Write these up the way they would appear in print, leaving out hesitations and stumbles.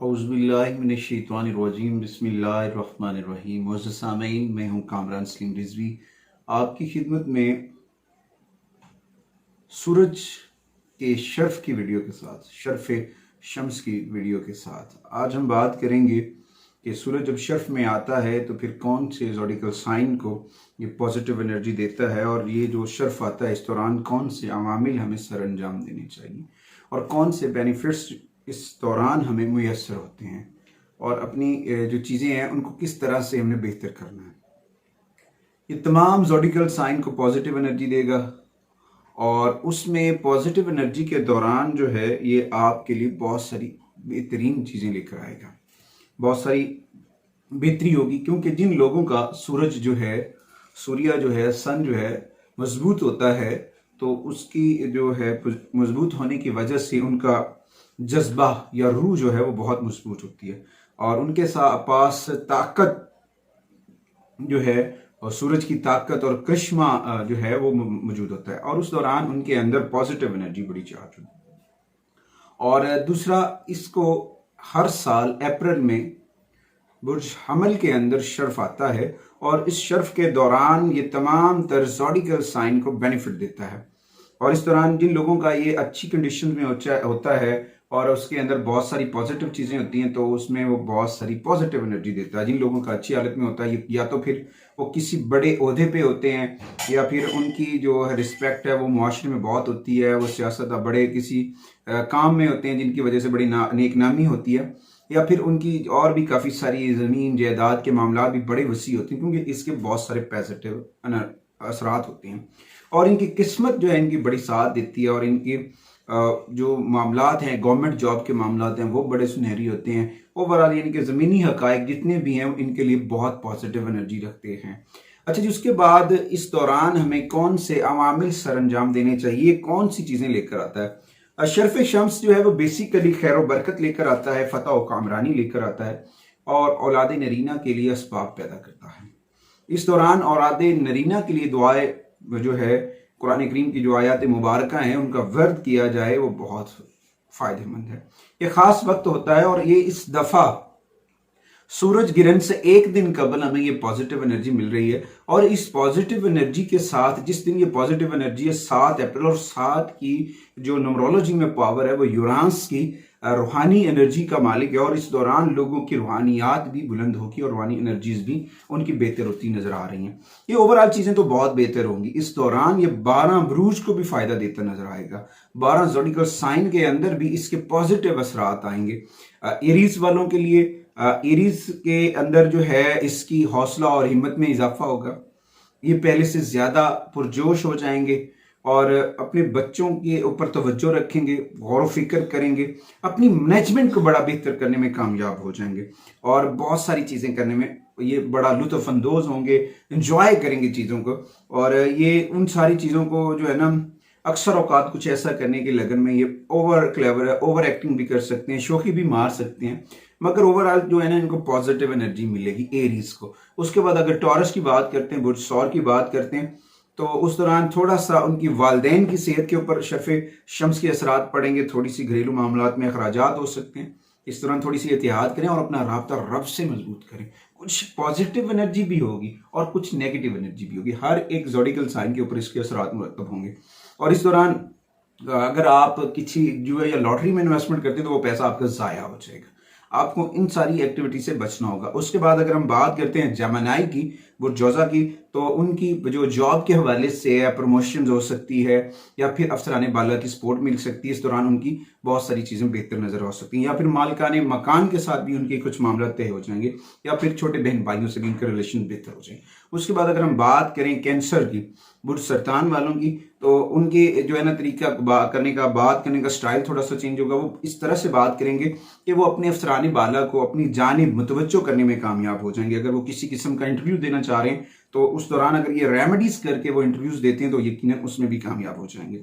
औज़ुबिल्लाहिमिनश्शैतानिर्रजीम बिस्मिल्लाहिर्रहमानिर्रहीम। मोअज़्ज़ज़ सामीन, मैं हूँ कामरान सलीम रिजवी आपकी खिदमत में सूरज के शर्फ की वीडियो के साथ, शर्फ शम्स की वीडियो के साथ आज हम बात करेंगे कि सूरज जब शर्फ में आता है तो फिर कौन से ज़ोडिकल साइन को ये पॉजिटिव एनर्जी देता है, और ये जो शर्फ आता है इस दौरान कौन से अवामिल हमें सर अंजाम देने चाहिए और कौन से बेनिफिट्स इस दौरान हमें मुयस्सर होते हैं, और अपनी जो चीज़ें हैं उनको किस तरह से हमने बेहतर करना है। ये तमाम ज़ोडिकल साइन को पॉजिटिव एनर्जी देगा और उसमें पॉजिटिव एनर्जी के दौरान जो है ये आपके लिए बहुत सारी बेहतरीन चीज़ें लेकर आएगा, बहुत सारी बेहतरी होगी। क्योंकि जिन लोगों का सूरज जो है, सूर्य जो है, सन जो है मजबूत होता है, तो उसकी जो है मजबूत होने की वजह से उनका जज्बा या रूह जो है वो बहुत मजबूत होती है और उनके पास ताकत जो है और सूरज की ताकत और करिश्मा जो है वो मौजूद होता है, और उस दौरान उनके अंदर पॉजिटिव एनर्जी बड़ी चार्ज होती है। और दूसरा, इसको हर साल अप्रैल में बुर्ज हमल के अंदर शर्फ आता है और इस शर्फ के दौरान ये तमाम तर ज़ोडिकल साइन को बेनिफिट देता है। और इस दौरान जिन लोगों का ये अच्छी कंडीशन में होता है और उसके अंदर बहुत सारी पॉजिटिव चीज़ें होती हैं, तो उसमें वो बहुत सारी पॉजिटिव एनर्जी देता है। जिन लोगों का अच्छी हालत में होता है, या तो फिर वो किसी बड़े ओहदे पे होते हैं, या फिर उनकी जो रिस्पेक्ट है वो मुआशरे में बहुत होती है, वो सियासत बड़े किसी काम में होते हैं जिनकी वजह से बड़ी नेक नामी होती है, या फिर उनकी और भी काफ़ी सारी ज़मीन जायदाद के मामला भी बड़े वसी होते हैं, क्योंकि इसके बहुत सारे पॉजिटिव असरात होते हैं। और इनकी किस्मत जो है इनकी बड़ी साथ देती है, और इनकी जो मामलात हैं, गवर्नमेंट जॉब के मामलात हैं, वो बड़े सुनहरी होते हैं। ओवरऑल इनके ज़मीनी हकायक जितने भी हैं इनके लिए बहुत पॉजिटिव एनर्जी रखते हैं। अच्छा जी, उसके बाद इस दौरान हमें कौन से अवामिल सर अंजाम देने चाहिए, कौन सी चीज़ें लेकर आता है। शर्फ शम्स जो है वो बेसिकली खैर व बरकत लेकर आता है, फतह व कामरानी लेकर आता है, और औलाद नरीना के लिए असबाब पैदा करता है। इस दौरान औलाद नरीना के लिए दुआएं जो है कुरान करीम की जो आयत मुबारक हैं उनका वर्द किया जाए, वो बहुत फ़ायदेमंद है। ये ख़ास वक्त होता है, और ये इस दफ़ा सूरज गिरन से एक दिन कबल हमें ये पॉजिटिव एनर्जी मिल रही है। और इस पॉजिटिव एनर्जी के साथ जिस दिन ये पॉजिटिव एनर्जी है 7 अप्रैल, और 7 की जो न्यूमरोलॉजी में पावर है वो यूरानस की रूहानी एनर्जी का मालिक है, और इस दौरान लोगों की रूहानियात भी बुलंद होगी और रूहानी एनर्जीज भी उनकी बेहतर होती नजर आ रही हैं। ये ओवरऑल चीज़ें तो बहुत बेहतर होंगी। इस दौरान ये 12 बुरूज को भी फ़ायदा देता नजर आएगा। 12 ज़ोडिकल साइन के अंदर भी इसके पॉजिटिव असरात आएंगे। एरीज वालों के लिए एरीज के अंदर जो है इसकी हौसला और हिम्मत में इजाफा होगा। ये पहले से ज़्यादा पुरजोश हो जाएंगे और अपने बच्चों के ऊपर तवज्जो रखेंगे, गौर फिक्र करेंगे, अपनी मैनेजमेंट को बड़ा बेहतर करने में कामयाब हो जाएंगे, और बहुत सारी चीज़ें करने में ये बड़ा लुत्फ़ अंदोज़ होंगे, इंजॉय करेंगे चीज़ों को। और ये उन सारी चीज़ों को जो है ना, अक्सर औकात कुछ ऐसा करने की लगन में ये ओवर क्लेवर है, ओवर एक्टिंग भी कर सकते हैं, शोखी भी मार सकते हैं, मगर ओवरऑल जो है ना इनको पॉजिटिव एनर्जी मिलेगी एरीज को। उसके बाद अगर टॉरस की बात करते हैं, बुर्ज सौर की बात करते हैं, तो उस दौरान थोड़ा सा उनकी वालदैन की सेहत के ऊपर शर्फ शम्स के असरात पड़ेंगे, थोड़ी सी घरेलू मामलात में अखराजात हो सकते हैं। इस दौरान थोड़ी सी एहतियात करें और अपना राब्ता रब से मजबूत करें। कुछ पॉजिटिव एनर्जी भी होगी और कुछ नेगेटिव एनर्जी भी होगी, हर एक ज़ोडिकल साइन के ऊपर इसके असरात मुरतब होंगे। और इस दौरान अगर आप किसी जुए या लॉटरी में इन्वेस्टमेंट करते हैं तो वो पैसा आपका ज़ाया हो जाएगा। आपको इन सारी एक्टिविटी से बचना होगा। उसके बाद अगर हम बात करते हैं जमनाई की, बुर्जोजा की, तो उनकी जो जॉब के हवाले से प्रमोशन हो सकती है, या फिर अफसरान बाला की सपोर्ट मिल सकती है। इस दौरान उनकी बहुत सारी चीज़ें बेहतर नजर आ सकती हैं, या फिर मालिकाने मकान के साथ भी उनके कुछ मामला तय हो जाएंगे, या फिर छोटे बहन भाइयों से भी उनके रिलेशन बेहतर हो जाएंगे। उसके बाद अगर हम बात करें कैंसर की, बुर्ज सरतान वालों की, तो उनके जो है ना तरीका बात करने का स्टाइल थोड़ा सा चेंज होगा। वो इस तरह से बात करेंगे कि वो अपने अफसरानी बाला को अपनी जानिब मुतवज्जो करने में कामयाब हो जाएंगे। अगर वो किसी किस्म का इंटरव्यू देना चाह रहे हैं तो उस दौरान अगर ये रेमेडीज करके वो इंटरव्यूज देते हैं तो यकीनन उसमें भी कामयाब हो जाएंगे।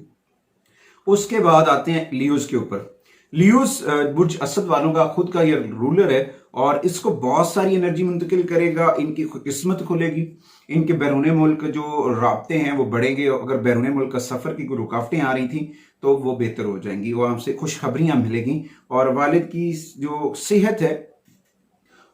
उसके बाद आते हैं लियोज के ऊपर। लियोस बुर्ज असद वालों का खुद का ये रूलर है और इसको बहुत सारी एनर्जी मुंतकिल करेगा, इनकी किस्मत खुलेगी, इनके बैरून मुल्क जो राब्ते हैं वो बढ़ेंगे। अगर बैरून मुल्क का सफर की कोई रुकावटें आ रही थी तो वो बेहतर हो जाएंगी, वो हमसे खुशखबरियां मिलेगी और वालिद की जो सेहत है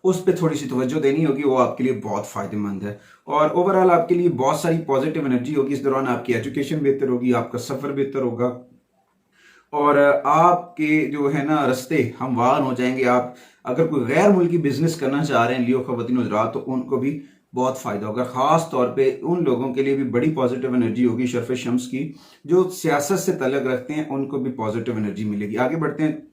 उस पर थोड़ी सी तवज्जो देनी होगी, वो आपके लिए बहुत फायदेमंद है। और ओवरऑल आपके लिए बहुत सारी पॉजिटिव एनर्जी होगी इस दौरान, आपकी एजुकेशन बेहतर होगी, आपका सफर बेहतर होगा और आपके जो है ना रास्ते हमवार हो जाएंगे। आप अगर कोई गैर मुल्की बिजनेस करना चाह रहे हैं लियो ख़वातीन हज़रात, तो उनको भी बहुत फ़ायदा होगा। ख़ास तौर पे उन लोगों के लिए भी बड़ी पॉजिटिव एनर्जी होगी शर्फ शम्स की, जो सियासत से तल्लुक़ रखते हैं, उनको भी पॉजिटिव एनर्जी मिलेगी। आगे बढ़ते हैं,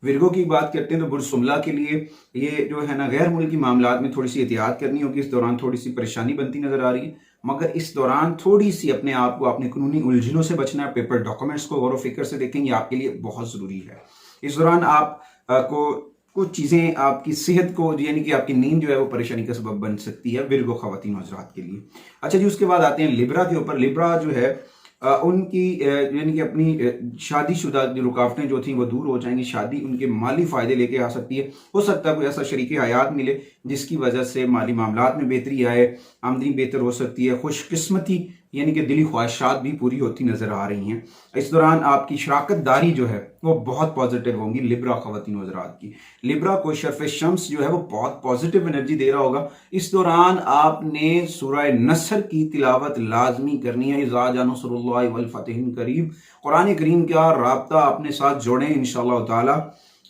विरगो की बात करते हैं तो बुर्ज सुमला के लिए ये जो है ना गैर मुल्की मामलात में थोड़ी सी एहतियात करनी होगी। इस दौरान थोड़ी सी परेशानी बनती नजर आ रही है, मगर इस दौरान थोड़ी सी अपने आप को, अपने कानूनी उलझनों से बचना है। पेपर डॉक्यूमेंट्स को गौर व फिक्र से देखें, ये आपके लिए बहुत ज़रूरी है। इस दौरान आप को कुछ चीज़ें आपकी सेहत को, यानी कि आपकी नींद जो है वो परेशानी का सबब बन सकती है विरगो ख़वातीन हज़रात के लिए। अच्छा जी, उसके बाद आते हैं लिब्रा के ऊपर। लिब्रा जो है उनकी यानी कि अपनी शादीशुदा जो रुकावटें जो थी वो दूर हो जाएंगी, शादी उनके माली फ़ायदे लेके आ सकती है। हो सकता है कोई ऐसा शरीक हयात मिले जिसकी वजह से माली मामलात में बेहतरी आए, आमदनी बेहतर हो सकती है, खुशकिस्मती यानी कि दिली ख्वाहिशात भी पूरी होती नजर आ रही हैं। इस दौरान आपकी शराकत दारी जो है वो बहुत पॉजिटिव होंगी लिब्रा ख़वातीन हज़रात की। लिब्रा को शर्फ शम्स जो है वो बहुत पॉजिटिव एनर्जी दे रहा होगा। इस दौरान आपने सूरह नसर की तिलावत लाजमी करनी है। इज़ा जा नसरुल्लाहि वल फतह करीब, कुरान करीम का राब्ता अपने साथ जोड़ें, इंशाअल्लाह ताला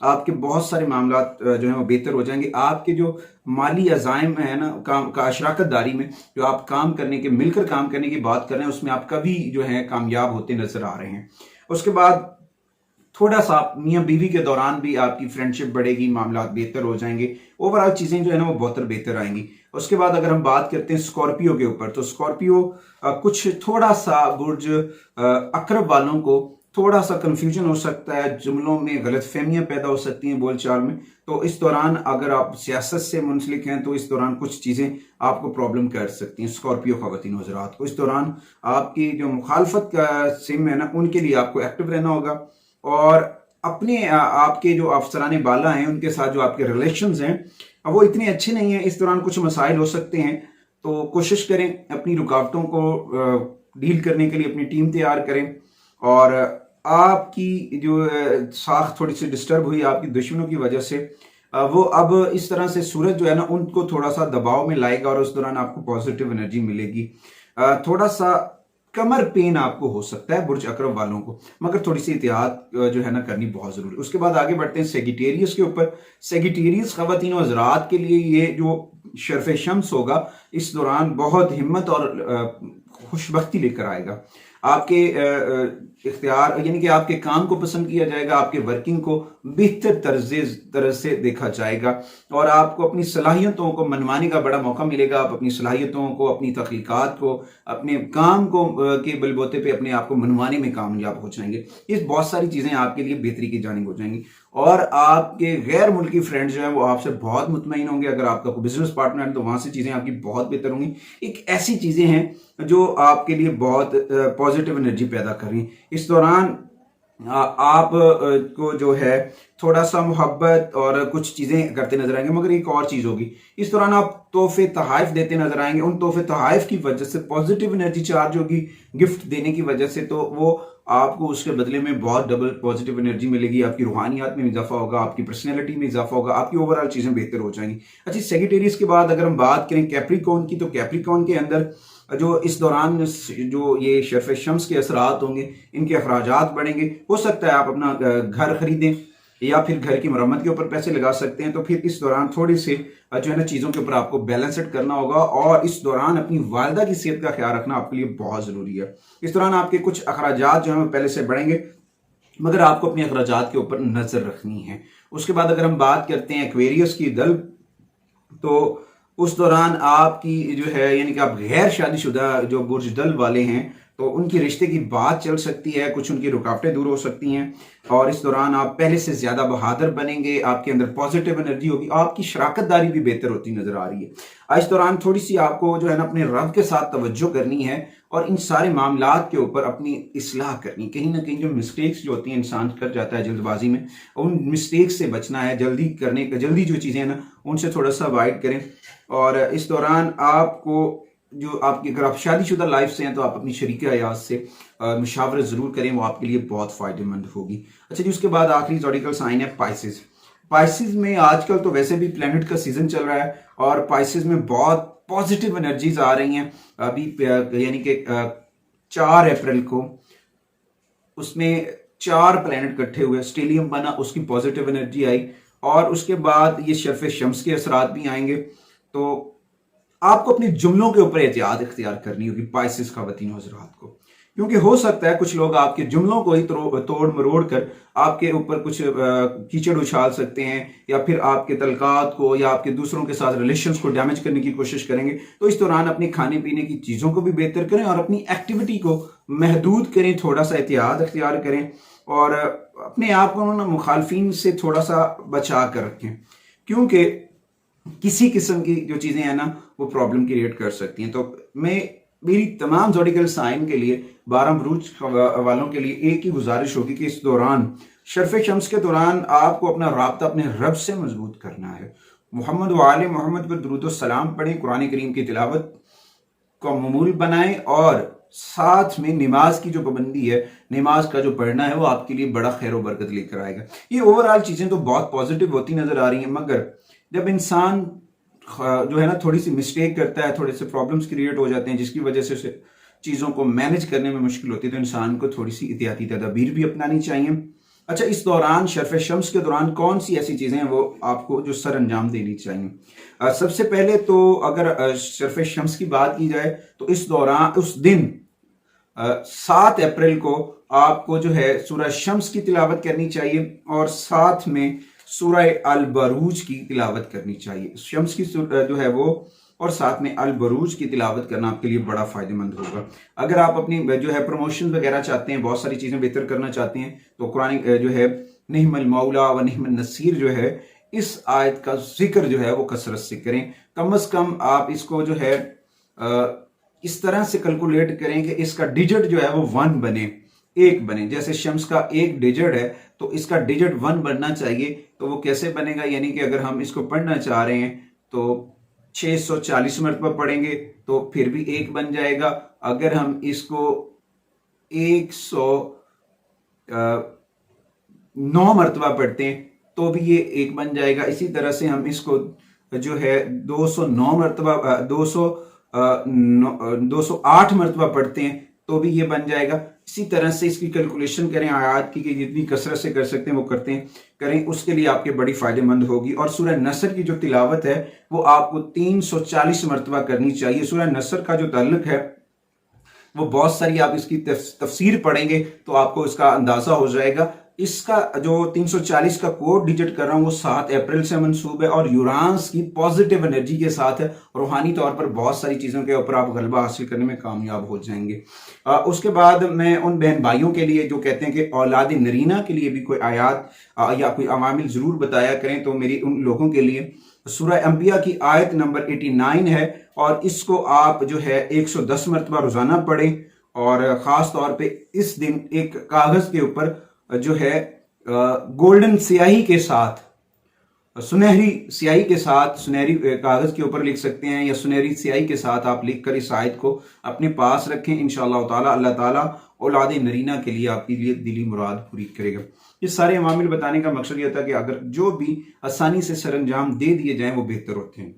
आपके बहुत सारे मामलात जो है वो बेहतर हो जाएंगे। आपके जो माली अज़ाइम है ना काम का शराकत दारी में, जो आप काम करने के, मिलकर काम करने की बात कर रहे हैं, उसमें आप कभी जो है कामयाब होते नजर आ रहे हैं। उसके बाद थोड़ा सा मियाँ बीवी के दौरान भी आपकी फ्रेंडशिप बढ़ेगी, मामलात बेहतर हो जाएंगे, ओवरऑल चीज़ें जो है ना वो बहुत बेहतर आएंगी। उसके बाद अगर हम बात करते हैं स्कॉर्पियो के ऊपर, तो स्कॉर्पियो कुछ थोड़ा सा बुर्ज अकरब वालों को थोड़ा सा कंफ्यूजन हो सकता है, जुमलों में गलत फहमियाँ पैदा हो सकती हैं बोलचाल में। तो इस दौरान अगर आप सियासत से मुंसलिक हैं तो इस दौरान कुछ चीज़ें आपको प्रॉब्लम कर सकती हैं स्कॉर्पियो ख़वातीन हज़रात को। इस दौरान आपकी जो मुखालफत का सिम है ना, उनके लिए आपको एक्टिव रहना होगा और अपने आपके जो अफसरान बाला हैं उनके साथ जो आपके रिलेशंस हैं वो इतने अच्छे नहीं हैं। इस दौरान कुछ मसाइल हो सकते हैं, तो कोशिश करें अपनी रुकावटों को डील करने के लिए अपनी टीम तैयार करें। और आपकी जो साख थोड़ी सी डिस्टर्ब हुई आपकी दुश्मनों की वजह से, वो अब इस तरह से सूरज जो है ना उनको थोड़ा सा दबाव में लाएगा और उस दौरान आपको पॉजिटिव एनर्जी मिलेगी। थोड़ा सा कमर पेन आपको हो सकता है बुर्ज अकरब वालों को, मगर थोड़ी सी एहतियात जो है ना करनी बहुत जरूरी। उसके बाद आगे बढ़ते हैं सेगिटेरियस के ऊपर। सेगिटेरियस ख़वातीन हज़रात के लिए ये जो शर्फ शम्स होगा इस दौरान बहुत हिम्मत और खुशबख्ती लेकर आएगा। आपके इख्तियार यानी कि आपके काम को पसंद किया जाएगा, आपके वर्किंग को बेहतर तरह से देखा जाएगा और आपको अपनी सलाहियतों को मनवाने का बड़ा मौका मिलेगा। आप अपनी सलाहियतों को, अपनी तख्लीकात को, अपने काम को के बलबूते पे अपने आप को मनवाने में कामयाब हो जाएंगे। इस बहुत सारी चीज़ें आपके लिए बेहतरी की जानिब हो जाएंगी और आपके गैर मुल्की फ्रेंड्स जो हैं वो आपसे बहुत मुतमईन होंगे। अगर आपका कोई बिजनेस पार्टनर है तो वहाँ से चीज़ें आपकी बहुत बेहतर होंगी। एक ऐसी चीज़ें हैं जो आपके लिए बहुत पॉजिटिव एनर्जी पैदा कर रही हैं। इस दौरान आप को जो है थोड़ा सा मोहब्बत और कुछ चीज़ें करते नजर आएंगे, मगर एक और चीज़ होगी, इस दौरान आप तोहफे तहाइफ देते नजर आएंगे। उन तोहफे तहाइफ की वजह से पॉजिटिव एनर्जी चार्ज होगी गिफ्ट देने की वजह से, तो वो आपको उसके बदले में बहुत डबल पॉजिटिव एनर्जी मिलेगी। आपकी रूहानियात में इजाफा होगा, आपकी पर्सनैलिटी में इजाफा होगा, आपकी ओवरऑल चीज़ें बेहतर हो जाएंगी। अच्छा, सेगिटेरियस के बाद अगर हम बात करें कैप्रिकॉर्न की, तो कैप्रिकॉर्न के अंदर जो इस दौरान जो ये शर्फ शम्स के असरात होंगे, इनके अखराजात बढ़ेंगे। हो सकता है आप अपना घर खरीदें या फिर घर की मरम्मत के ऊपर पैसे लगा सकते हैं, तो फिर इस दौरान थोड़ी सी जो है ना चीज़ों के ऊपर आपको बैलेंसड करना होगा और इस दौरान अपनी वालिदा की सेहत का ख्याल रखना आपके लिए बहुत ज़रूरी है। इस दौरान आपके कुछ अखराजात जो हैं पहले से बढ़ेंगे, मगर आपको अपने अखराजात के ऊपर नज़र रखनी है। उसके बाद अगर हम बात करते हैं एक्वेरियस की दल, तो उस दौरान आपकी जो है यानी कि आप गैर शादीशुदा जो बुर्ज दल वाले हैं, तो उनकी रिश्ते की बात चल सकती है, कुछ उनकी रुकावटें दूर हो सकती हैं और इस दौरान आप पहले से ज़्यादा बहादुर बनेंगे, आपके अंदर पॉजिटिव एनर्जी होगी, आपकी शराकतदारी भी बेहतर होती नज़र आ रही है। इस दौरान थोड़ी सी आपको जो है ना अपने रब के साथ तवज्जो करनी है और इन सारे मामलात के ऊपर अपनी इस्लाह करनी। कहीं ना कहीं जो मिस्टेक्स जो होती हैं इंसान कर जाता है जल्दबाजी में, उन मिस्टेक्स से बचना है, जल्दी जो चीज़ें हैं ना उनसे थोड़ा सा अवॉइड करें। और इस दौरान आपको जो आपकी, अगर आप शादीशुदा लाइफ से हैं तो आप अपनी शरीक हयात से मुशावरत ज़रूर करें, वो आपके लिए बहुत फ़ायदेमंद होगी। अच्छा जी, उसके बाद आखिरी ज़ोडिकल साइन है पाइसेस। पाइसेस में आजकल तो वैसे भी प्लैनेट का सीजन चल रहा है और पाइसेस में बहुत पॉजिटिव एनर्जीज आ रही हैं अभी, यानी कि 4 अप्रैल को उसमें 4 प्लैनेट इकट्ठे हुए, स्टेलियम बना, उसकी पॉजिटिव एनर्जी आई और उसके बाद ये शर्फ शम्स के असरात भी आएंगे। तो आपको अपने जुमलों के ऊपर एहतियात इख्तियार करनी होगी पाइसेस ख़वातीन हज़रात को, क्योंकि हो सकता है कुछ लोग आपके जुमलों को ही तोड़ मरोड़ कर आपके ऊपर कुछ कीचड़ उछाल सकते हैं या फिर आपके तलकात को या आपके दूसरों के साथ रिलेशंस को डैमेज करने की कोशिश करेंगे। तो इस दौरान अपने खाने पीने की चीज़ों को भी बेहतर करें और अपनी एक्टिविटी को महदूद करें, थोड़ा सा एहतियात इख्तियार करें और अपने आप को ना मुखालफिन से थोड़ा सा बचा कर रखें, क्योंकि किसी किस्म की जो चीज़ें हैं ना वो प्रॉब्लम क्रिएट कर सकती हैं। तो मेरी तमाम ज़ोडिकल साइन के लिए, 12 बुरूज वालों के लिए एक ही गुजारिश होगी कि इस दौरान शर्फ शम्स के दौरान आपको अपना राब्ता अपने रब से मजबूत करना है। मोहम्मद व आले मोहम्मद पर दुरूद व सलाम पढ़ें, कुरान करीम की तिलावत को मामूल बनाएं और साथ में नमाज की जो पाबंदी है, नमाज का जो पढ़ना है, वो आपके लिए बड़ा खैर व बरकत लेकर आएगा। ये ओवरऑल चीज़ें तो बहुत पॉजिटिव होती नज़र आ रही हैं, मगर जब इंसान जो है ना थोड़ी सी मिस्टेक करता है, थोड़े से प्रॉब्लम्स क्रिएट हो जाते हैं जिसकी वजह से चीज़ों को मैनेज करने में मुश्किल होती है, तो इंसान को थोड़ी सी एहतियाती तदाबीर भी अपनानी चाहिए। अच्छा, इस दौरान शर्फ शम्स के दौरान कौन सी ऐसी चीज़ें हैं वो आपको जो सर अंजाम देनी चाहिए? सबसे पहले तो अगर शर्फ शम्स की बात की जाए तो इस दौरान उस दिन 7 अप्रैल को आपको जो है सूरह शम्स की तिलावत करनी चाहिए और साथ में सूरह अल बरूज की तिलावत करनी चाहिए। शम्स की जो है वो और साथ में अल बरूज की तिलावत करना आपके लिए बड़ा फायदेमंद होगा। अगर आप अपनी जो है प्रमोशन वगैरह चाहते हैं, बहुत सारी चीज़ें बेहतर करना चाहते हैं, तो कुरान जो है निहमल मौला व निहमल नसीर जो है इस आयत का जिक्र जो है वो कसरत से करें। कम अज़ कम आप इसको जो है इस तरह से कैलकुलेट करें कि इसका डिजिट जो है वो 1 बने, 1 बने। जैसे शम्स का 1 डिजिट है तो इसका डिजिट 1 बनना चाहिए। तो वो कैसे बनेगा, यानी कि अगर हम इसको पढ़ना चाह रहे हैं तो 640 मरतबा पढ़ेंगे तो फिर भी 1 बन जाएगा। अगर हम इसको 109 मरतबा पढ़ते हैं तो भी ये 1 बन जाएगा। इसी तरह से हम इसको जो है 209 मरतबा 208 मरतबा पढ़ते हैं तो भी ये बन जाएगा। इसी तरह से इसकी कैलकुलेशन करें आयात की, कि जितनी कसरत से कर सकते हैं वो करें, उसके लिए आपके बड़ी फायदेमंद होगी। और सूरह नसर की जो तिलावत है वो आपको 340 मरतबा करनी चाहिए। सूरह नसर का जो ताल्लुक है वो बहुत सारी, आप इसकी तफसीर पढ़ेंगे तो आपको इसका अंदाजा हो जाएगा। इसका जो 340 का कोड डिजिट कर रहा हूं वो 7 अप्रैल से मंसूब है और यूरांस की पॉजिटिव एनर्जी के साथ है। रूहानी तौर पर बहुत सारी चीज़ों के ऊपर आप गलबा हासिल करने में कामयाब हो जाएंगे। उसके बाद मैं उन बहन भाइयों के लिए जो कहते हैं कि औलाद नरीना के लिए भी कोई आयात या कोई अवामिल ज़रूर बताया करें, तो मेरी उन लोगों के लिए सूरह अंबिया की आयत नंबर 89 है और इसको आप जो है 110 मरतबा रोज़ाना पढ़ें। और ख़ास तौर पे इस दिन एक कागज़ के ऊपर जो है गोल्डन स्याही के साथ, सुनहरी स्याही के साथ, सुनहरी कागज़ के ऊपर लिख सकते हैं या सुनहरी स्याही के साथ आप लिख कर इस आयत को अपने पास रखें। इंशाअल्लाह ताला अल्लाह ताला औलाद नरीना के लिए आपके लिए दिली मुराद पूरी करेगा। ये सारे अवामिल बताने का मकसद यह था कि अगर जो भी आसानी से सरंजाम दे दिए जाएं वो बेहतर होते हैं।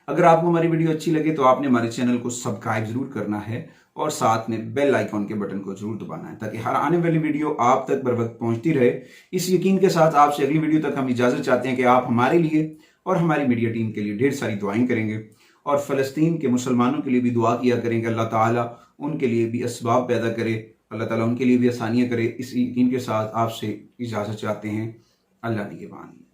अगर आपको हमारी वीडियो अच्छी लगे तो आपने हमारे चैनल को सब्सक्राइब जरूर करना है और साथ में बेल आइकॉन के बटन को जरूर दबाना है ताकि हर आने वाली वीडियो आप तक बर वक्त पहुंचती रहे। इस यकीन के साथ आपसे अगली वीडियो तक हम इजाज़त चाहते हैं कि आप हमारे लिए और हमारी मीडिया टीम के लिए ढेर सारी दुआएं करेंगे और फ़लस्तीन के मुसलमानों के लिए भी दुआ किया करेंगे। अल्लाह ताला उनके लिए भी असबाब पैदा करे, अल्लाह ताला उनके लिए भी आसानियाँ करे। इस यकीन के साथ आपसे इजाज़त चाहते हैं। अल्लाह निगहबान।